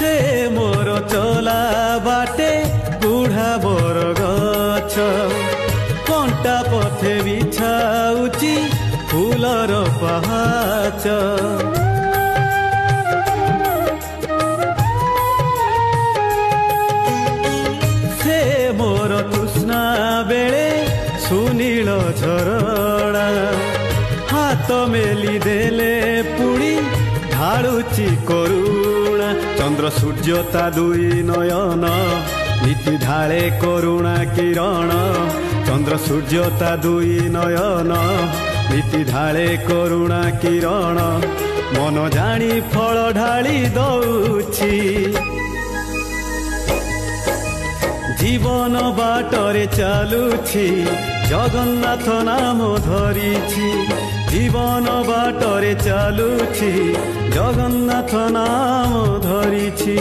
से मोर चला बाटे बुढ़ा बर गछ कंटा पथे बिछाउची फूलर पहाच से मोर तृष्णा बेले सुनील झरणा हाथ मेली देले पुड़ी ढाळुची करुणा चंद्र सूर्य ता दुई नयन नीति ढाळे करुणा किरण चंद्र सूर्य ता दुई नयन नीति ढाळे करुणा किरण मन जानी फल ढाली दउछि जीवन बाटरे चालुछि जगन्नाथ नाम धरिछि जीवन बाटरे चालुछि जगन्नाथ नाम धरिछि।